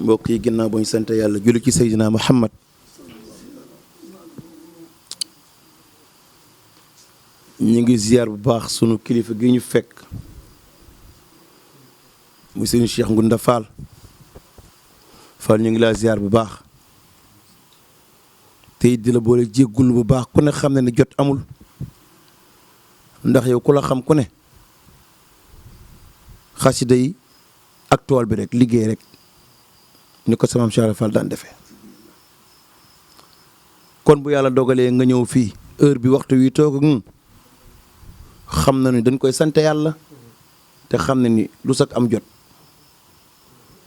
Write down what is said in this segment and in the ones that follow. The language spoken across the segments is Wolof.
mbokk yi ginnaaw ba ñu sant yàlla julli ci Seydina Muhammad ñu ngi ziar bu baax sunu kilifa gi ñu fekk muy sëñ Cheikh Ngounda Fall ñu ngi laa ziar bu baax te di la boole jéggul bu baax ku ne xam ne ni jot amul ndax yow ku la xam ku ne xasida yi ak tool bi rek liggéey rek ni ko sama Cheikh Fall daan defee kon bu yàlla dogalee nga ñëw fii heure bi waxtu wi toog ak ñun xam na ni dañ koy sant yàlla te xam na ni lu sax am jot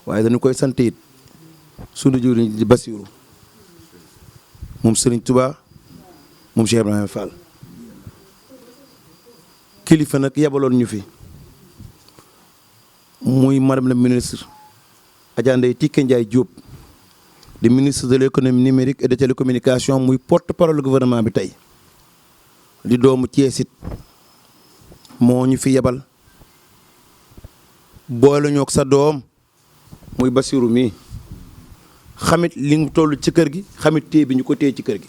waaye dañu koy sant it sunu jëwriñ di Basiiru moom Serigne Touba moom Cheikh Ibrahima Fall kilifa nag yebaloon ñu fi muy madame la ministre Adja Ndeye Tické Ndiaye Diop di ministre de l'économie numérique et de télécommunication muy porte-parole gouvernement bi tey di doomu Thiès it moo ñu fi yebal boole ñoo ak sa doom muy Basiru mii xamit li mu toll ci kër gi xamit téye bi ñu ko téye ci kër gi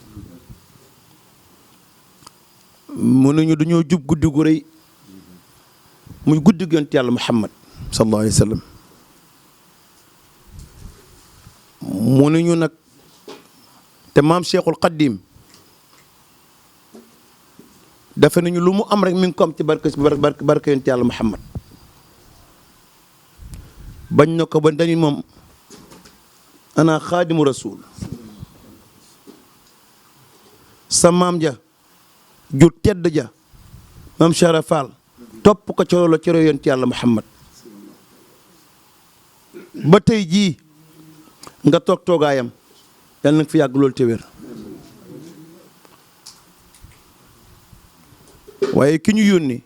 mënuñu dañoo jub guddi gu rëy muy guddi gu yonent yàlla Muhammad sallallahu alayhi wa sallam mënuñu nag te maam Cheikhul Khadim dafa nañu lu mu am rek mi ngi ko am ci barke yonent yàlla Muhammad bañ na ko ba dañu moom ana xaadimu rasul sa maam ja ju tedd ja maam Cheikh Fall topp ko ca loolu ci yonent yàlla Muhammad ba tey jii nga toog toogaayam yàlla na nga fi yàgg loolu te wér waaye ki ñu yónni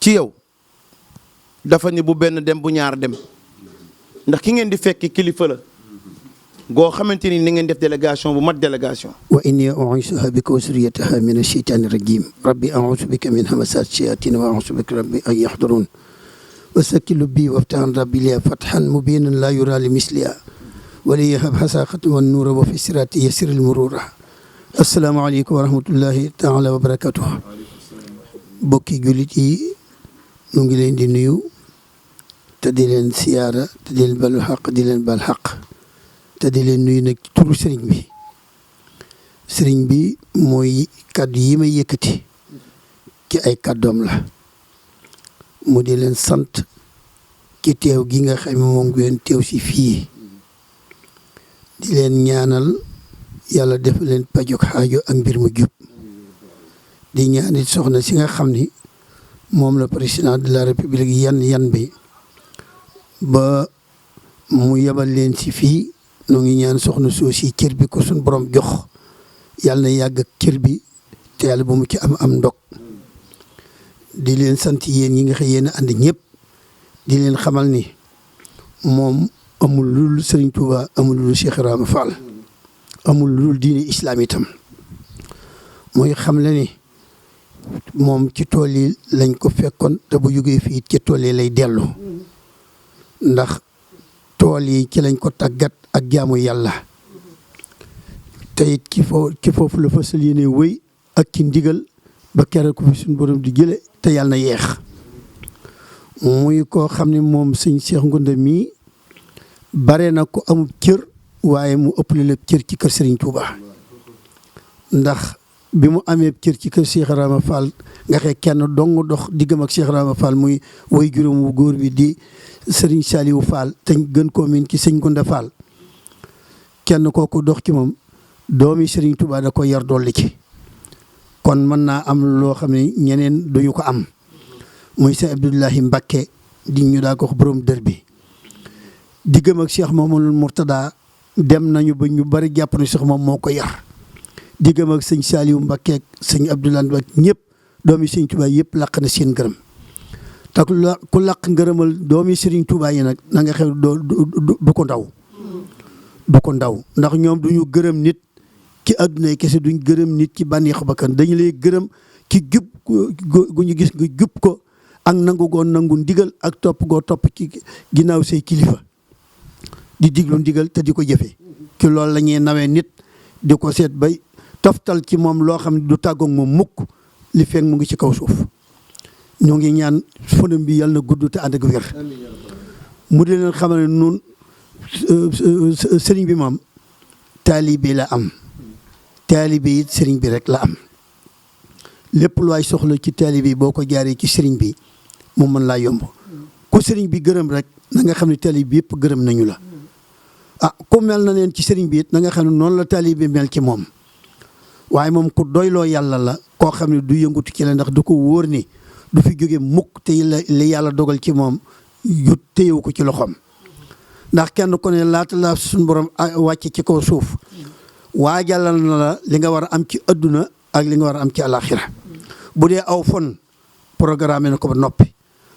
ci yow dafa ni bu benn dem bu ñaar dem ndax ki ngeen di fekki kilifa la goo xamante ni ngeen def délégation bu mat délégation wa inni u'idhuha bika wa zurriyyataha min ash-shaytani rajim rabbi a'udhu bika min hamasati shayatin wa a'udhu bika rabbi an yahdurun وسكل بي وافتح ربي لي فتحا مبينا لا يرى لمثلها وليهب حساقة والنور وفي الصراط يسر المرور السلام عليكم ورحمة الله تعالى وبركاته bokki jullit yi ñu ngi leen di nuyu te di leen siyaara te di leen balu xaq di leen bal xaq te di leen nuyu nag turu sëriñ bi mooy kàddu yi may yëkkati ci ay kàddoom la mu di leen sant ci teew gi nga xam ne moom ngeen teew si fii di leen ñaanal yàlla def leen pajog xaajo ak mbir mu jub di ñaanit soxna si nga xam ni moom la président de la république yan bi ba mu yebal leen si fii noo ngi ñaan soxna soosi cër bi ko suñ borom jox yàlla na yàgg ak cër bi te yàlla bu mu ci am ndog di leen sant yéen ñi nga xam yéen a ànd ñëpp di leen xamal ni moom amul lu dul Serigne Touba amul lu dul Cheikh Ibrahima Fall amul lu dul diine islam itam mooy xam le ni moom ci tool yi lañ ko fekkoon te bu jógee fii ci tool yi lay dellu ndax tool yi ci lañ ko tàggat ak jaamu yàlla te it ci foofu la fasal yéene wëy ak ci ndigal ba keroog ko fi suñu borom di jële te yàlla na yeex muy koo xam ne moom sëñ Cheikh Ngounda mii bare na ko amul cër waaye mu ëpp la lépp cër ci kër Serigne Touba ndax bi mu amee cër ci kër Cheikh Ibrahima Fall nga xëy kenn dong dox diggam ak Cheikh Ibrahima Fall muy way juróom wu góor bi di Serigne Saliou Fall te gën koo miin ci sëñ Ngounda Fall kenn kooku dox ci moom doomi Serigne Touba da ko yar dolli ci kon mën naa am loo xam ne ñeneen duñu ko am muy sëñ Abdoulahi Mbacké di ñu daa ko wax borom dër bi diggam ak Cheikh Mamadou Mourtada dem nañu ba ñu bari jàpp na Cheikh moom moo ko yar diggam ak sëñ Saliou Mbacké ak sëñ Abdoulahi Mbacké ñëpp doomi sëñ Touba yëpp làq na seen gërëm te ku laq ngërëmal doomi Serigne Touba yi nag na nga xew du ko ndaw du ko ndaw ndax ñoom duñu gërëm nit ci àdduna yi kese duñ gërëm nit ci bànneexu bakkan dañu lay gërëm ci jub gu ñu gis nga jub ko ak nangu goo nangu ndigal ak topp goo topp ci ginnaaw say kilifa di diglu ndigal te di ko jëfe ci loolu la ñuy nawee nit di ko seet bay toftal ci moom loo xam ne du tàggoog moom mukk li feeg mu ngi ci kaw suuf ñoo ngi ñaan fanam bi yàlla na gudd te ànd ak wér mu di leen xamal ne nun sëriñ bi moom taalibe la am taalibe it sëriñ bi rek la am lépp lu waay soxla ci taalibe bi boo ko jaaree ci sëriñ bi mu mën laa yomb ku sëriñ bi gërëm rek na nga xam ne taalibe bi yëpp gërëm nañu la ku mel na leen ci sëriñ bi it na nga xam ne noonu la taalibe bi mel ci moom waaye moom ku doyloo yàlla la koo xam ne du yëngutu ci la ndax du ko wóor ni du fi jóge mukk te li yàlla dogal ci moom yu téyewu ko ci loxoom ndax kenn ku ne laata la suñu borom wàcce ci kaw suuf waajalal na la li nga war a am ci adduna ak li nga war a am ci alaxira bu dee aw fon programme na ko ba noppi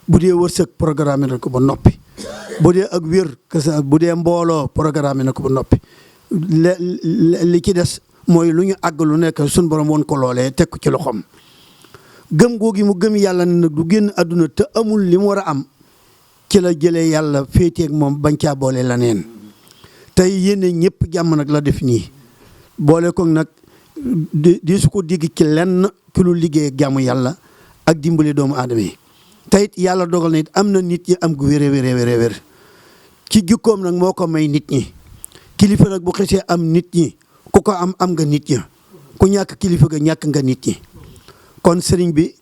bu dee wërsëg programme na ko ba noppi bu dee ak wér kese bu dee mbooloo programme na ko ba noppi li ci des mooy lu ñu àgg lu nekk suñu borom woon ko loolee teg ko ci loxoom gëm googi mu gëm yàlla ne nag du génn àdduna te amul li mu war a am ci la jëlee yàlla féeteeg moom bañ caa boole la neen tey yéene ñëpp jàmm nag la def nii boole ko nag di su ko digg ci lenn ci lu liggéey ak jàmm yàlla ak dimbali doomu aadama yi te it yàlla dogal na it am na nit ñi am gu wér ci jikkoom nag moo ko may nit ñi kilifa nag bu xesee am nit ñi ku ko am nga nit ñi ku ñàkk kilifa ga ñàkk nga nit ñi kon sëriñ bi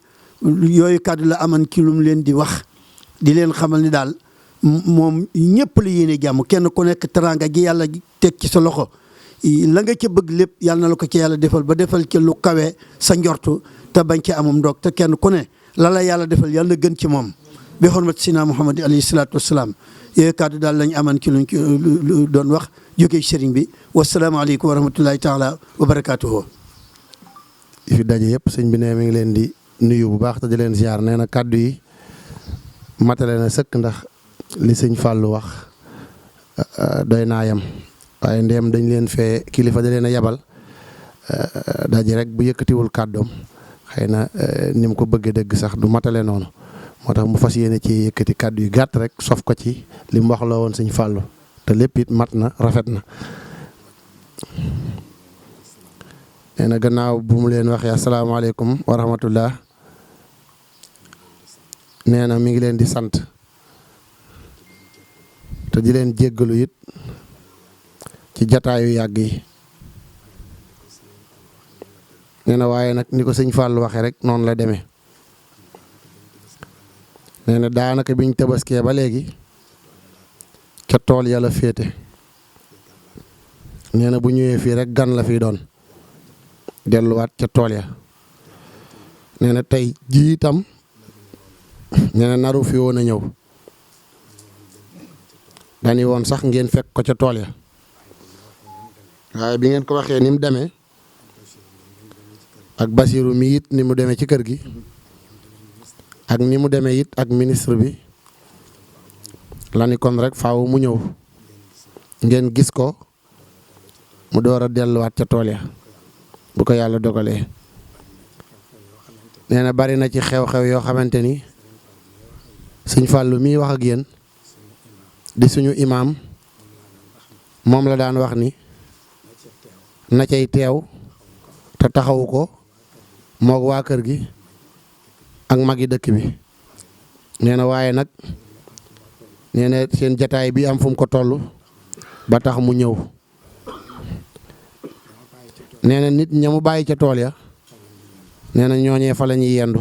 yooyu kàddu la aman ci lu mu leen di wax di leen xamal ni daal moom ñëpp la yéene jàmm kenn ku nekk teranga gi yàlla teg ci sa loxo la nga ca bëgg lépp yàlla na la ko ci yàlla defal ba defal ci lu kawe sa njortu te bañ ci amum ndoog te kenn ku ne la la yàlla defal yàlla na gën ci moom bi xormat sina Muhammad alayhi salaatu wasalaam yooyu kàddu daal lañ aman ci luñ doon wax jógee ci sëriñ bi wasalaamaaleykum wa rahmatullahi taala wa barakaatuhu. fi daje yëpp sëñ bi ne mi ngi leen di nuyu bu baax te di leen ziar nee na kàddu yi matale na sëkk ndax li sëñ Fallou wax doy naa yam waaye ndéem dañ leen fee kilifa da leen a yabal daje rek bu yëkkatiwul kàddoom xëy na ni mu ko bëggee dëgg sax du matale noonu moo tax mu fas yéene ci yëkkati kàddu yu gàtt rek sof ko ci li mu wax la woon sëñ Fallou te lépp it mat na rafet na. nee na gannaaw bu mu leen waxee asalaamaaleykum wa rahmatullah nee na mi ngi leen di sant te di leen jéggalu it ci jataayu yàgg yi nee na waaye nag ni ko sëñ Fall waxee rek noonu la demee nee na daanaka biñ tabaskee ba léegi ca tool ya la féete nee na bu ñëwee fii rek gan la fi doon delluwaat ca tool ya nee na tey jii itam nee na naru fi woon a ñëw dañu woon sax ngeen fekk ko ca tool ya waaye bi ngeen ko waxee ni mu demee ak Basiru mi it ni mu demee ci kër gi ak ni mu demee it ak ministre bi la ni kon rek faaw mu ñëw ngeen gis ko mu door a delluwaat ca tool ya bu ko yàlla dogalee nee na bari na ci xew-xew yoo xamante ni sëñ Fallou mii wax ak yéen di suñu imaam moom la daan wax ni na cay teew te taxawu ko moog waa kër gi ak magi dëkk bi nee na waaye nag nee na seen jataay bi am fu mu ko toll ba tax mu ñëw nee na nit ña mu bàyyi ca tool ya nee na ñooñee fa la ñuy yendu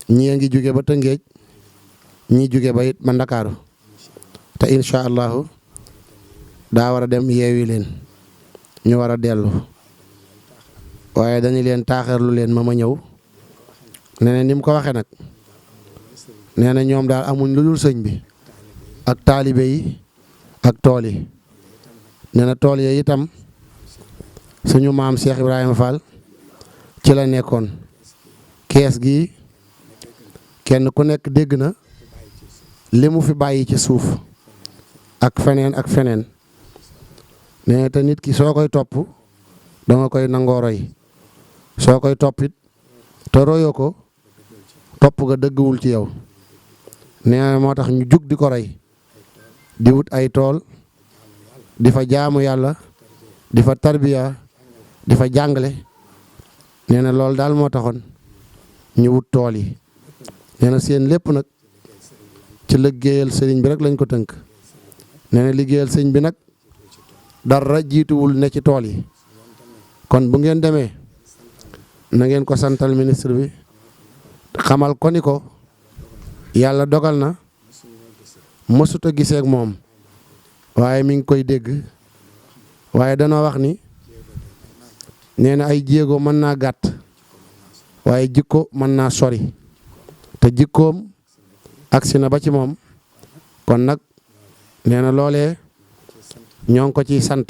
ñii a ngi jóge ba Tëngéej ñii jóge ba it ba Ndakaaru te incha allahu daa war a dem yeewi leen ñu war a dellu waaye dañu leen taaxarlu leen ma ñëw nee na ni mu ko waxee nag nee na ñoom daal amuñ lu dul sëñ bi ak taalibe yi ak tool yi nee na tool yi itam suñu maam Cheikh Ibrahima Fall ci la nekkoon kees gi kenn ku nekk dégg na li mu fi bàyyi ci suuf ak feneen ak feneen nee te nit ki soo koy topp danga koy nangoo roy soo koy toppit te royoo ko topp nga dëgguwul ci yow nee moo tax ñu jug di ko roy di wut ay tool di fa jaamu yàlla di fa tarbiya di fa jàngale nee na loolu daal moo taxoon ñu wut tool yi nee na seen lépp nag ci liggéeyal sëriñ bi rek lañ ko tënk nee na liggéeyal sëriñ bi nag dara jiituwul ne ci tool yi kon bu ngeen demee na ngeen ko santal ministre bi xamal ko ni ko yàlla dogal na mësut a gisee ak moom waaye mi ngi koy dégg waaye danoo wax ni nee na ay jéego mën naa gàtt waaye jikko mën naa sori te jikkoom agsi na ba ci moom kon nag nee na loolee ñoo ngi ko ciy sant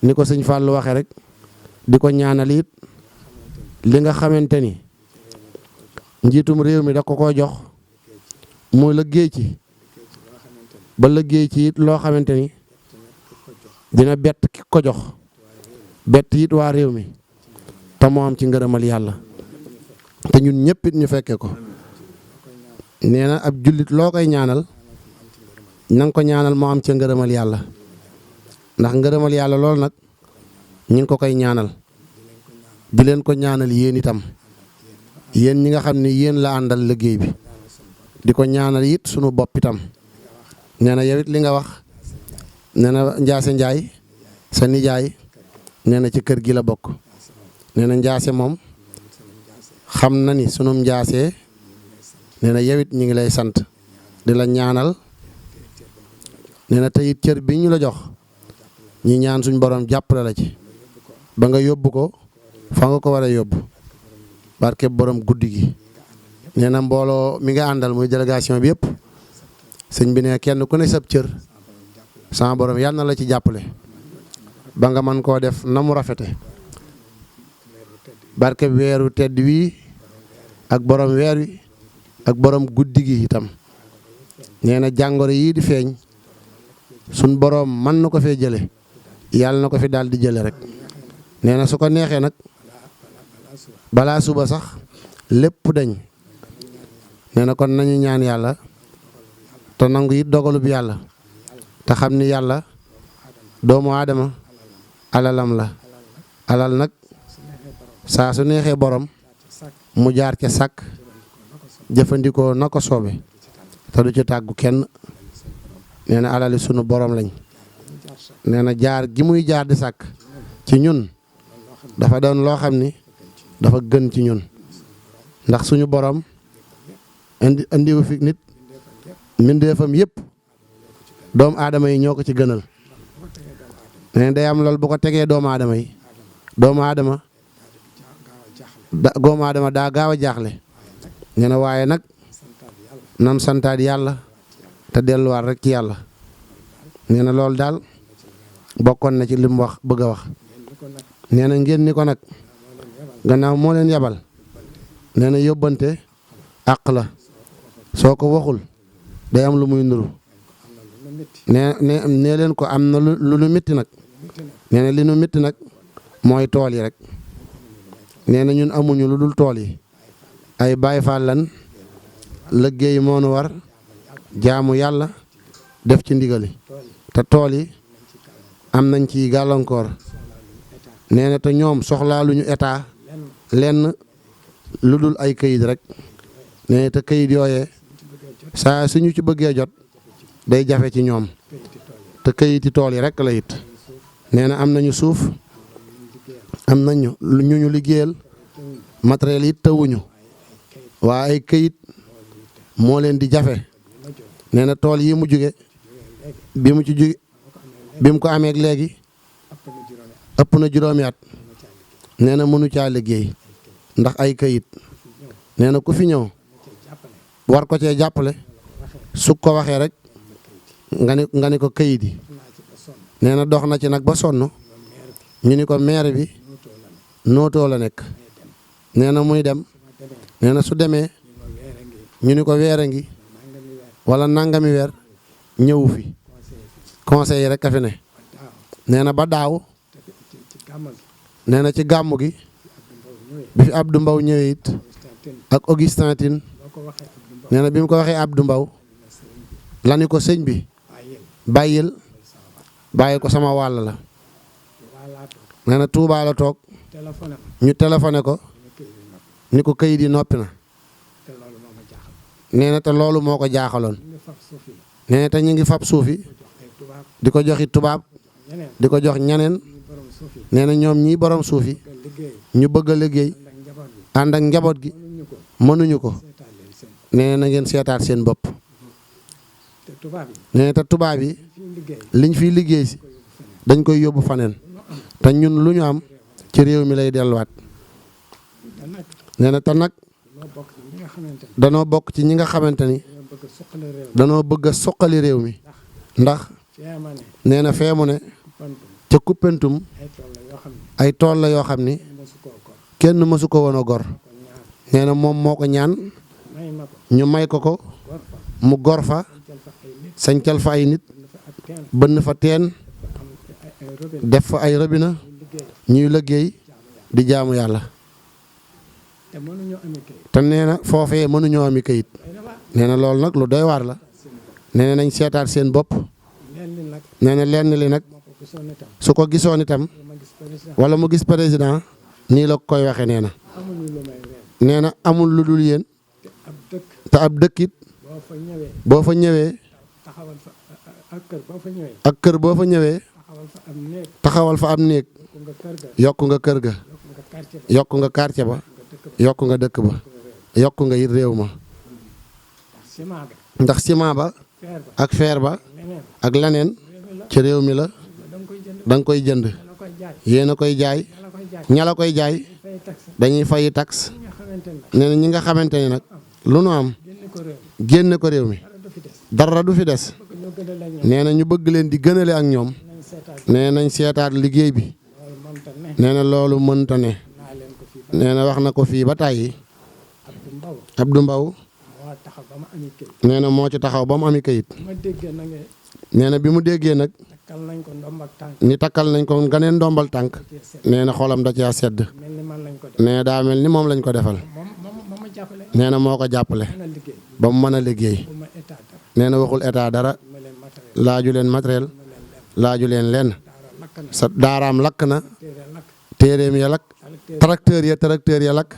ni ko sëñ Fallou waxee rek di ko ñaanal it li nga xamante ni njiitum réew mi da ko jox mu liggéey ci ba liggéey ci it loo xamante ni dina bett ki ko jox bett it waa réew mi te moo am ci ngërëmal yàlla te ñun ñëpp it ñu fekke ko nee na ab jullit loo koy ñaanal na nga ko ñaanal moo am ca ngërëmal yàlla ndax ngërëmal yàlla lool nag ñu ngi ko koy ñaanal di leen ko ñaanal yéen itam yéen ñi nga xam ne yéen la àndal liggéey bi di ko ñaanal it sunu bopp itam nee na yow it li nga wax nee na Njaase Njaay sa nijaay nee na ci kër gi la bokk nee na Njaase moom xam na ni sunum Njaase nee na yow it ñu ngi lay sant di la ñaanal nee na tey it cër bi ñu la jox ñi ñaan suñ borom jàppale la ci ba nga yóbbu ko fa nga ko war a yóbbu barke borom guddi gi nee na mbooloo mi nga àndal muy délégation bi yëpp sëñ bi ne kenn ku ne sab cër sama borom yal na la ci jàppale ba nga mën koo def na mu rafete barke weeru tedd wii ak borom weer wi ak borom guddi gi itam nee na jàngoro yii di feeñ suñ borom mën na ko fee jële yàlla na ko fi daal di jële rek nee na su ko neexee nag balaa suba sax lépp dañ nee na kon nañu ñaan yàlla te nangu it dogalub yàlla te xam ni yàlla doomu aadama alalam la alal nag saa su neexee borom mu jaar ca sàkk jëfandikoo na ko soobe te du ci tàggu kenn nee na alali sunu borom lañ nee na jaar gi muy jaar di sàkk ci ñun dafa doon loo xam ni dafa gën ci ñun ndax suñu borom indiwu fi nit mbindeefam yëpp doomu aadama yi ñoo ko ci gënal nee na day am loolu bu ko tegee doomu aadama yi doomu aadama daa gaaw a jaaxle nee na waaye nag nan santaat yàlla te delluwaat rek ci yàlla nee na loolu daal bokkoon na ci li mu wax bëgg a wax nee na ngeen ni ko nag gannaaw moo leen yabal nee na yóbbante àq la soo ko waxul day am lu muy nuru nee leen ko am na lu nu métti nag nee na li nu métti nag mooy tool yi rek nee na ñun amuñu lu dul tool yi ay Baay Faal lan liggéey moo nu war jaamu yàlla def ci ndigali te tool yi am nañ ci gàllankoor nee na te ñoom soxlaaluñu état lenn lu dul ay këyit rek nee na te këyit yooyee saa suñu ci bëggee jot day jafe ci ñoom te këyiti tool yi rek la it nee na am nañu suuf am nañu ñu liggéeyal matériel it tawuñu waa ay këyit moo leen di jafe nee na tool yi mu jóge bi mu ko amee léegi ëpp na juróomi at nee na mënu caa liggéey ndax ay këyit nee na ku fi ñëw war ko cee jàppale su ko waxee rek nga ni ko këyit yi nee na dox na ci nag ba sonn ñu ni ko maire bi nootoo la nekk nee na muy dem nee na su demee ñu ni ko weer a ngi wala nangami weer ñëwu fi conseil yi rek a fi ne nee na ba daaw nee na ci gàmmu gi bi fi Abdou Mbow ñëwee it ak Augustin Tine nee na bi mu ko waxee Abdou Mbow la ni ko sëñ bi bàyyil ko sama wàll la nee na Touba la toog ñu téléphoné ko ni ko kayit yi noppi na nee na te loolu moo ko jaaxaloon nee na te ñu ngi fab suuf yi di ko joxi tubaab di ko jox ñeneen nee na ñoom ñii borom suuf yi ñu bëgg a liggéey ànd ak njaboot gi mënuñu ko nee na ngeen seetaat seen bopp nee na te tubaab yi liñ fiy liggéey si dañ koy yóbbu faneen te ñun lu ñu am ci réew mi lay delluwaat nee na te nag danoo bokk ci ñi nga xamante ni danoo bëgg a suqali réew mi ndax nee na fee mu ne ca Koumpentoum ay tool la yoo xam ni kenn mësu ko woon a gor nee na moom moo ko ñaan ñu may ko mu gor fa sañcal fa ay nit bënn fa teen def fa ay robinet ñuy liggéey di jaamu yàlla te nee na foofee mënuñoo ami kayit nee na loolu nag lu doy waar la nee na nañ seetaat seen bopp nee na lenn li nag su ko gisoon itam wala mu gis président nii la koy waxe nee na nee na amul lu dul yéen te ab dëkkit boo fa ñëwee ak kër boo fa ñëwee taxawal fa am néeg yokk nga kër ga yokk nga quartier ba yokk nga dëkk ba yokk nga it réew ma ndax ciment ba ak fer ba ak leneen ci réew mi la da nga koy jënd yéen a koy jaay ña la koy jaay dañuy fay taxe nee na ñi nga xamante ni nag lu nu am génne ko réew mi dara du fi des nee na ñu bëgg leen di gënale ak ñoom nee nañ seetaat liggéey bi nee na loolu mënta ne nee na wax na ko fii ba tàyyi Abdou Mbow nee na moo ci taxaw ba mu ami kayit nee na bi mu déggee nag ni takkal nañ ko ganeen ndombal tànk nee na xolam da caa sedd nee na daa mel ni moom lañ ko defal nee na moo ko jàppale ba mu mën a liggéey nee na waxul état dara laaju leen matériel laaju leen lenn sa daaraam lakk na téeréem ya lakk tracteur ya lakk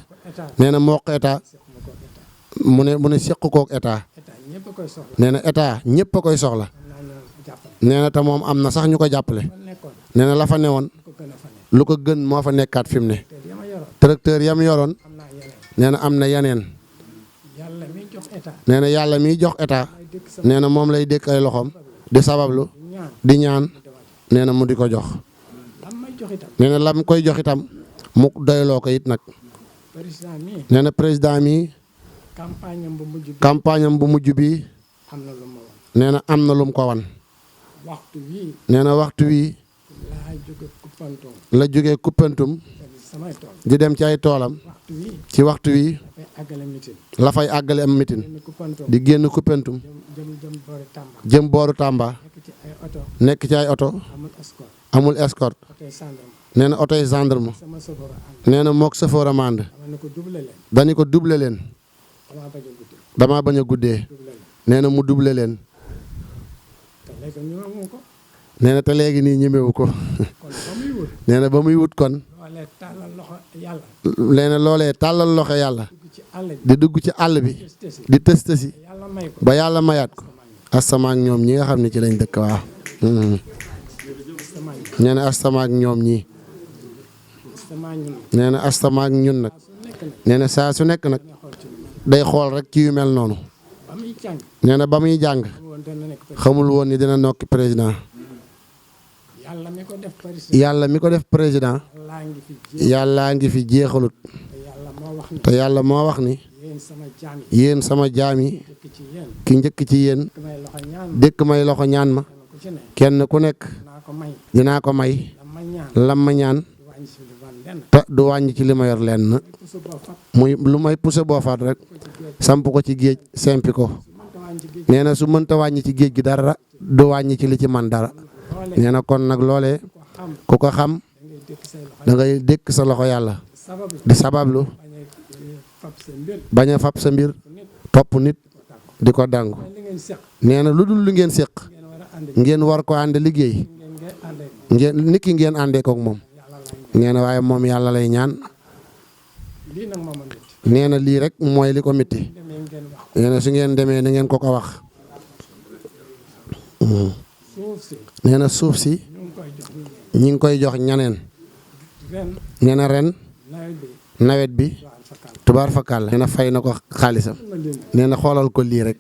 nee na moo ko état mu ne seq kook état nee na état ñëpp a koy soxla nee na te moom am na sax ñu ko jàppale nee na la fa newoon lu ko gën moo fa nekkaat fi mu ne tracteur yam yoroon nee na am na yeneen nee na yàlla miy jox état nee na moom lay dékk ay loxoom di sabablu di ñaan nee na mu di ko jox nee na lam koy jox itam mu doyloo ko it nag nee na président mi campagne am bu mujj bi nee na am na lum ko wan nee na waxtu wi la jógee Koumpentoum di dem ci ay toolam ci waxtu wi la fay àggale am mitin di génn Koumpentoum jëm booru Tamba nekk ci ay oto amul escorte nee na oto yi gendarme nee na mook chauffeur amande dañu ko doublé leen dama bañ a guddee nee na mu doublé leen nee na te léegi nii ñemewu ko nee na ba muy wut kon nee na loolee tàllal loxo yàlla di dugg ci àll bi di tëstësi ba yàlla mayaat ko astama ak ñoom ñi nga xam ne ci lañ dëkk waaw nee na astama ak ñoom ñii nee na astama ak ñun nag nee na saa su nekk nag day xool rek ci yu mel noonu nee na ba muy jàng xamul woon ni dina nokki président yàlla mi ko def président yàllaa ngi fi jeexalut te yàlla moo wax ni yéen sama jaam yi ki njëkk ci yéen dëkk may loxo ñaan ma kenn ku nekk dinaa ko may lam ma ñaan te du wàññi ci li ma yor lenn muy lu may poussé boo faat rek samp ko ci géej sempi ko nee na su mënta wàññi ci géej gi dara du wàññi ci li ci man dara nee na kon nag loolee ku ko xam da ngay dékk sa loxo yàlla di sabablu bañ a fab sa mbir topp nit di ko dangu nee na lu dul lu ngeen séq ngeen war ko ànd liggéey ngeen nit ki ngeen àndee kook moom nee na waaye moom yàlla lay ñaan nee na lii rek mooy li ko mitti nee na su ngeen demee na ngeen ko wax nee na suuf si ñi ngi koy jox ñaneen nee na ren nawet bi tubaar fakal nee na fay na ko xaalisam nee na xoolal ko lii rek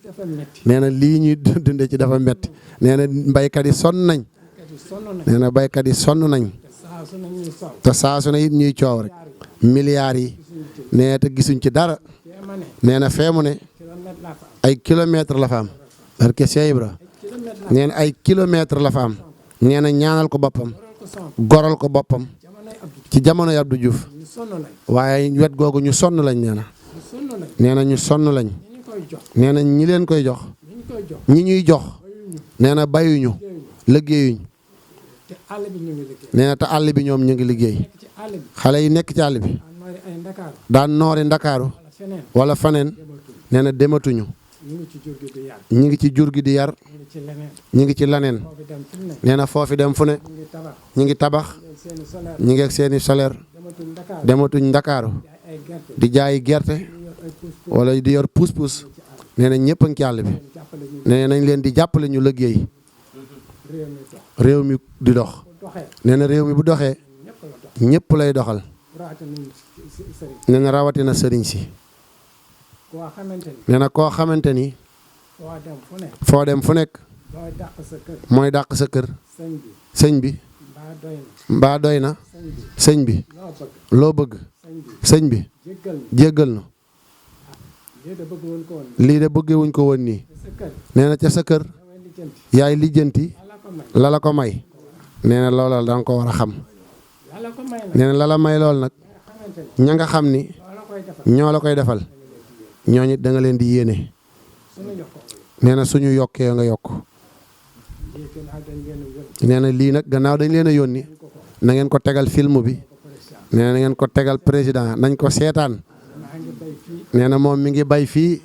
nee na lii ñuy dunde ci dafa metti nee na baykat yi sonn nañ nee na baykat yi sonn nañ te saa su ne it ñuy coow rek milliards yi nee te gisuñ ci dara nee na feemu ne ay kilomètres la fa am parce que Cheikh Ibra nee na ay kilomètres la fa am nee na ñaanal ko boppam goral ko boppam ci jamono yi Abdou Diouf waaye wet googu ñu sonn lañ nee na ñu sonn lañ nee na ñi leen koy jox ñi ñuy jox nee na bayuñu liggéeyuñ nee na te àll bi ñoom ñu ngi liggéey xale yi nekk ci àll bi daan noori Ndakaaru wala faneen nee na dematuñu ñi ngi ci jur gi di yar ñi ngi ci laneen nee na foofi dem fu ne ñi ngi tabax ñi ngi ak seeni solaire dematuñ Ndakaaru di jaayi gerte wala di yor puus-puus nee na ñëpp a ngi ci àll bi nee nañ leen di jàppale ñu liggéey réew mi di dox nee na réew mi bu doxee ñëpp lay doxal nee na rawatina sëriñ si nee na koo xamante ni foo dem fu nekk mooy dàq sa kër sëñ bi mbaa doy na sëñ bi loo bëgg sëñ bi jéggal na lii de bëggewuñ ko woon nii nee na ca sa kër yaay lijjanti la la ko may nee na loola da nga ko war a xam nee na la la may lool nag ña nga xam ni ñoo la koy defal ñooñu da nga leen di yéene nee na suñu yokkee nga yokk nee na lii nag gannaaw dañ leen a yónni na ngeen ko tegal film bi nee na ngeen ko tegal président nañ ko seetaan nee na moom mi ngi bay fii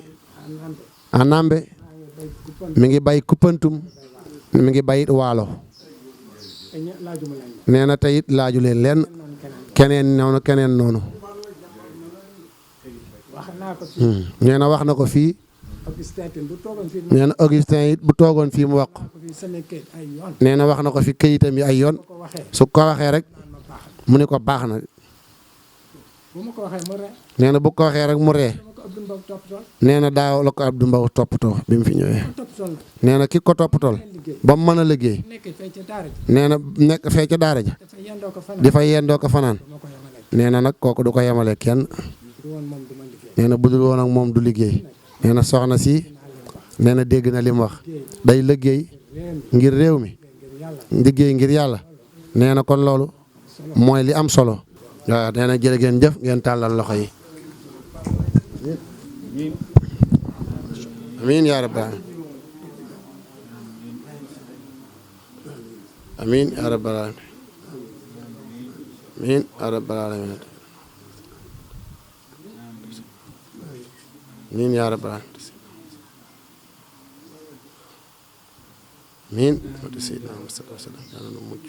Anambe mi ngi bay Kuppantum mi ngi bay Waalo nee na tey it laaju leen lenn keneen noonu nee na wax na ko fii nee na Augustin it bu toogoon fii mu wax nee na wax na ko fi këyitam yi ay yoon su ko waxee rek mu ne ko baax na nee na bu ko waxee rek mu ree nee na daaw la ko Abdou Mbow toppatoo bi mu fi ñëwee nee na ki ko toppatool ba mu mën a liggéey nee na nekk fee ca daara ja di fa yendoo ko fanaan nee na nag kooku du ko yemale kenn nee na budul woon ak moom du liggéey nee na soxna si nee na dégg na li mu wax day liggéey ngir réew mi liggéey ngir yàlla nee na kon loolu mooy li am solo waaw nee na jërë ngeen jëf ngeen tàllal loxo yi amiin yaa rabbal amiin yaa rabbal amiin yaa rabbal amiin amiin yaa rabbal amiin wati sayyidina Muhammad sallallahu alayhi wa sallam yàlla na mujj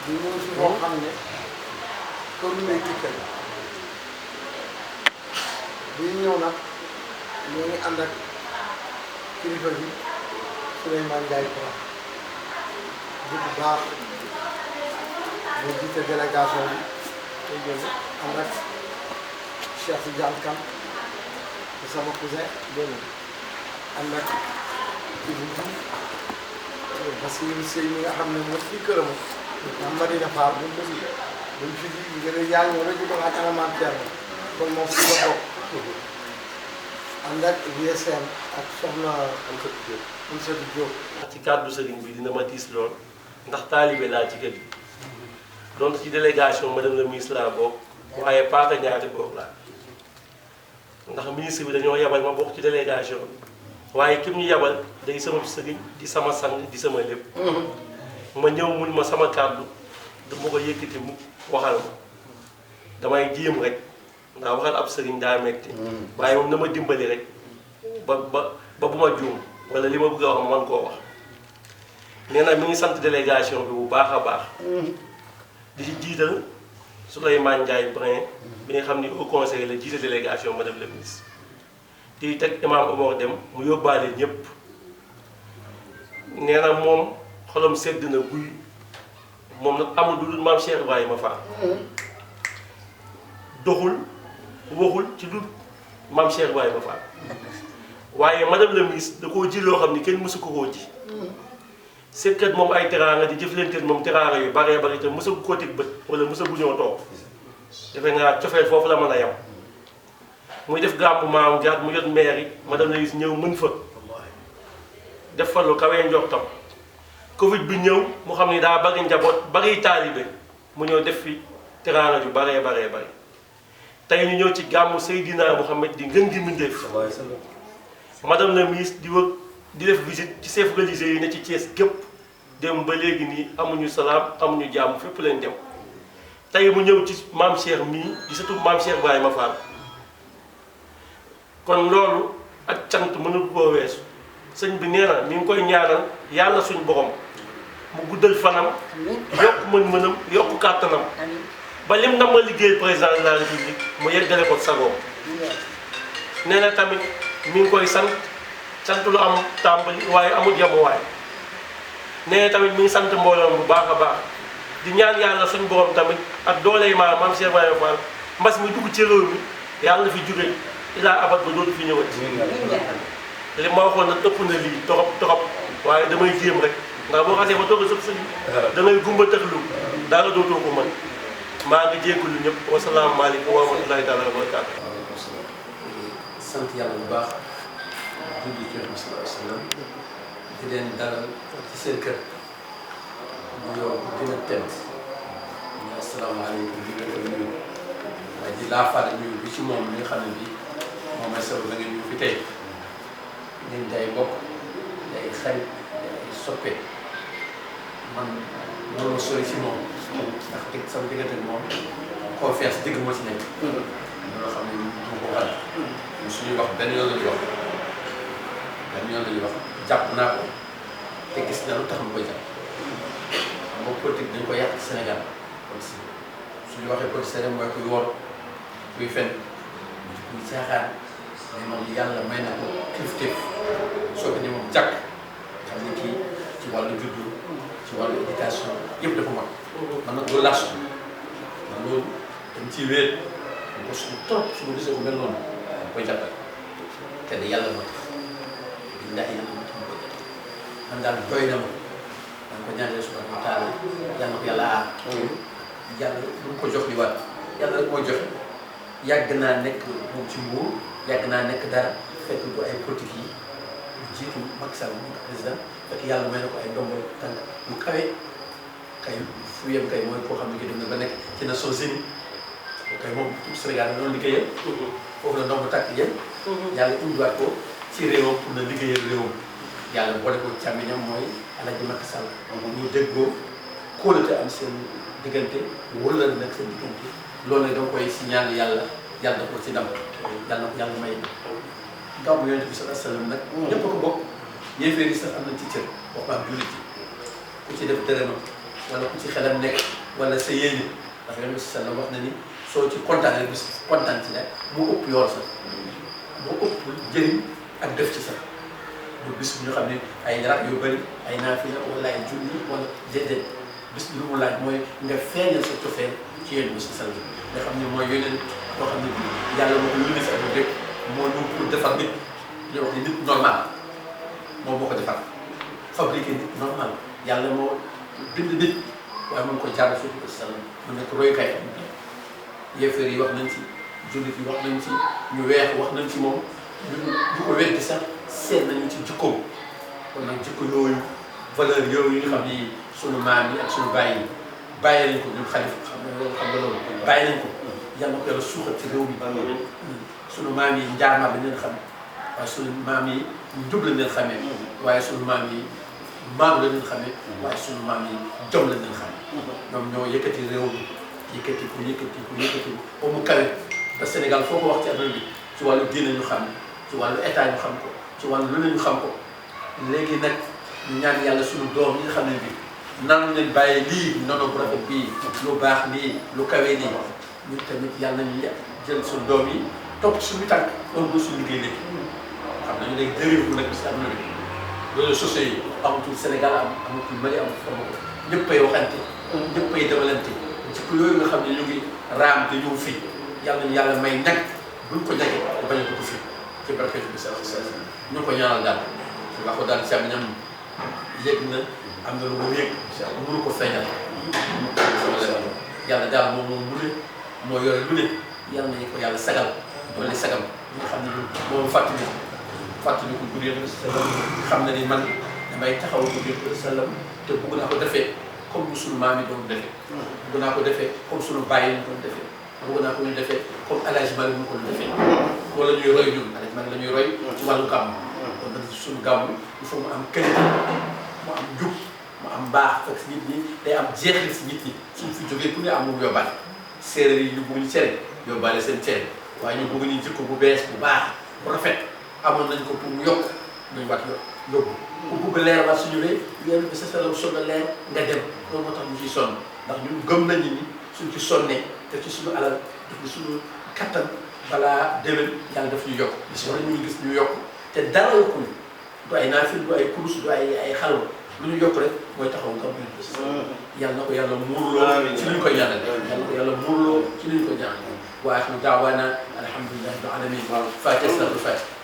di ñëw si boo xam ne comme lay dikkal bi ñëw nag ñoo ngi ànd ak kilifa bi Souleymane Ndiaye Kora bu baax mu jiite délégation bi tey jël ànd ak Cheikh Tidiane Kane di sama cousin ànd ak Ibou Diouf Bassirou Seye mi nga xam ne moom fii këram am Madina Fall buñ fi ngir yaa ngi rek doon ak alamaan Thierno kon moom fi la bokk ànd ak VSM ak soxna Amsatou Diop. ci kàddu sëriñ bi dina ma tiis lool ndax taalibe laa ci kër gi donc ci délégation madame la ministre laa bokk waaye paaka ñaati bokk laa ndax ministre bi dañoo yabal ma bokk ci délégation bi waaye kim ñu yabal day sama sëriñ di sama sang di sama lépp ma ñëw mun ma sama kàddu du ma ko yëkkati mu waxal ma damay jéem rek ndax waxal ab sëriñ daa metti waaye moom na ma dimbali rek ba bu ma juum wala li ma bëgg a wax ma man koo wax nee na mi ngi sant délégation bi bu baax a baax di ci jiital Souleymane Ndiaye Brin bi nga xam ni au conseil la jiite délégation madame la ministre di teg imam Omar Dem mu yóbbaale ñëpp nee na moom xolam sedd na guy moom nag amul lu dul maam Cheikh Ibrahima Fall doxul waxul ci lu maam Cheikh Ibrahima Fall waaye madame la ministre da koo ji loo xam ni kenn mësu ko koo ji seetkat moom ay teraanga di jëflanteeg moom teraanga yu baree bari te mësagu koo teg bët wala mësagu ñoo toog defe naa cofeel foofu la mën a yem muy def gàmmu maam gaat mu jot maire yi madame la ministre ñëw mën fa def fa lu kawee njortam Covid bi ñëw mu xam ni daa bari njaboot bari taalibe mu ñëw def fi teraanga yu baree bari tey ñu ñëw ci gàmmu Seydina Mouhamed di ngën gi mbindéef madame la ministre di wër di def visite ci chef religieux yi ne ci Thiès gépp dem ba léegi nii amuñu salaam amuñu jàmm fépp leen dem tey mu ñëw ci maam Cheikh mii di surtout maam Cheikh Ibrahima Fall kon loolu ak cant mënul koo weesu sëñ bi nee na mi ngi koy ñaanal yàlla suñ borom mu guddal fanam yokk mën-mënam yokk kàttanam ba lim na ma liggéey président de la république mu yeggale ko sagoom nee na tamit mi ngi koy sant lu am tàmbali waaye amul yemuwaay nee na tamit mi ngi sant mbooloom bu baax a baax di ñaan yàlla suñ borom tamit ak dooley maam Cheikh Ibrahima Fall mbas mi dugg ci réew mi yàlla na fi jóge ilaa abat ba dootu fi ñëwati li ma waxoon nag ëpp na lii torop waaye damay jéem rek ndax boo xasee ba toog a sëb sëñ da ngay gumba tëxlu dara dootoo ko mën maa ngi jégalu ñëpp wasalaamaaleykum wa rahmatulahi taala wa barakaatu. sant yàlla bu baax julli ci Yonent bi sallallahu alayhi wa sallam di leen dalal ci seen kër mu yow dina tent ñu asalaamaaleykum di leen ko nuyu waaye di laafaale nuyu bi ci moom mi nga xam ne bii moom mooy sabab la nga ñu fi tey ngeen day bokk day xarit day soppe man loolu ma sori ci moom ndax dëgg sama diggante ak moom confiance dëgg moo ci nekk loolu xam ne du ma ko waxal suñuy wax benn yoon la ñuy wax jàpp naa ko te gis na lu tax ma koy jàpp moom politique dañ ko yàq ci Sénégal kon suñu waxee politique mooy kuy wor kuy fen kuy caaxaan mais moom yàlla may na ko kilifteef soo ko ne moom jàkk xam ne kii ci wàllu juddu ci wàllu éducation yëpp dafa mag man nag loolu laa soxla man loolu dañ ciy wéer dañ ko soxla trop su ma gisee ko mel noonu dañ koy jàppale te de yàlla moo tax ndax yàlla moo tax ma koy jàppale man daal doy na ma dañ ko ñaanal subhanahu wa taala yàlla na ko yàlla aar yàlla bu mu ko jox li waat yàlla rek mooy joxe yàgg naa nekk moom ci nguur yàgg naa nekk dara fekk du ay politique yi jiitu Macky Sall mu nekk président fekk yàlla may na ko ay ndombo tànk yu kawe kay fu yem kay mooy koo xam ne dem na ba nekk ci Nations Unies kay moom Sénégal noonu liggéeyal foofu la ndombo tànk yem yàlla indiwaat ko ci réewam pour na liggéeyal réewam yàlla boole ko càmmiñam mooy Alaaji Macky Sall ñu déggoo kóolute am seen diggante wala nag seen diggante loolu nag danga koy si ñaan yàlla da ko ci ndam yàlla na ko yàlla may gàmmu Yonent bi sallallahu alayhi wa sallam nag ñëpp ko bokk yéeféer yi sax am nañ ci cër wax ma jullit yi ku ci def dërëmam wala ku ci xelam nekk wala sa yéene ndax Yonent bi sallallahu wax na ni soo ci kontaan rek bis kontaan ci nag mu ëpp yool sax mu ëpp jëriñ ak def ci sax bu bis bu ñu xam ne ay rak yu bëri ay naafila wala ay julli wala déedéet bis bi lu mu laaj mooy nga feeñal sa cofeel ci Yonent bi sallallahu alayhi wa sallam nga xam ne mooy yeneen loo xam ne yàlla moo ko yónnee si ak rek moo ñëw pour defar nit ñu wax ni nit normal moom moo ko defar fabriqué nit normal yàlla moo bind nit waaye mu ngi ko jaar suuf si sallam mu nekk royukaay am bi yéefar yi wax nañ ci jullit yi wax nañ ci ñu weex wax nañ ci moom ñu ko weddi sax seet nañu ci jikkoom kon nag jikko yooyu valeur yooyu nga xam ni sunu maam yi ak sunu baay yi bàyyi nañ ko ñun xalifa xam nga loolu bàyyi nañ ko yàlla na ko yàlla suuxat ci réew mi sunu maam yi njaarmaar lañ leen xam waaye sunu maam yi njub lañ leen xamee waaye sunu maam yi maam lañ leen xamee waaye sunu maam yi jom lañ leen xamee ñoom ñoo yëkkati réew mi yëkkati ko ba mu kawe ba Sénégal foo ko wax ci àdduna bi ci wàllu diine ñu xam ci wàllu état ñu xam ko ci wàllu lu ne ñu xam ko léegi nag ñu ñaan yàlla sunu doom yi nga xam ne bi naan leen bàyyi lii nono bu rafet bii lu baax lii lu kawe lii ñun tamit yàlla nañu jël sunu doom yi topp suñu tànk loolu mooy suñu liggéey léegi xam nañu léegi dérive bu nekk si àdduna bi réseaux sociaux yi amatul Sénégal amatul Mali amatul Fapal ñëppay waxante ñëppay demalante jikko yooyu nga xam ne ñu ngi raam te ñëw fii yàlla nañu yàlla may ñag buñ ko ñagee bañ a dugg fii ci barke bi sa ñu ko ñaanal daal wax ko daal si ñam yëg na am na lu mu yëg mënu ko feeñal yàlla daal moom mu ne moo yore lu ne yàlla nañu ko yàlla sagal doole sagam ñi nga xam ne moom fàttali ko guddi yonent bi sallam xam na ni man damay taxaw guddi yonent bi sallam te bëgg naa ko defee comme sunu maam yi doon defee bëgg naa ko defee comme sunu baay yi doon defee bëgg naa ko ñu defee comme El Hadj Malick mu ko defee loolu la ñuy roy ñun El Hadj Malick la ñuy roy ci wàllu gàmm kon nag sunu gàmm il faut mu am qualité mu am jub mu am mbaax fekk si nit ñi day am jeexil si nit ñi suñ fi jógee ku ne am lu mu yóbbaale séeréer yi ñu bëgg ñu cere yóbbaale seen cere waaye ñu bëgg ñu jikko bu bees bu baax bu rafet amoon nañ ko pour mu yokk nañ waat yóbbu ku bëgg leer waat suñu ree yéen bi sa salam sonn leer nga dem loolu moo tax ñu ciy sonn ndax ñun gëm nañu ni suñ ci sonnee te ci suñu alal def ci suñu kattan balaa déwén yàlla daf ñu yokk wala ñu gis ñu yokk te dara yokkuñu du ay naafil du ay kurus du ay xalwa lu ñu yokk rek mooy taxaw nga am yàlla na ko yàlla muurloo ci li ñu koy ñaanal yàlla na ko yàlla muurloo ci li ñu koy ñaanal wa axiru daawaana alhamdulillahi rabbil alamin Fatiha salatul Fatiha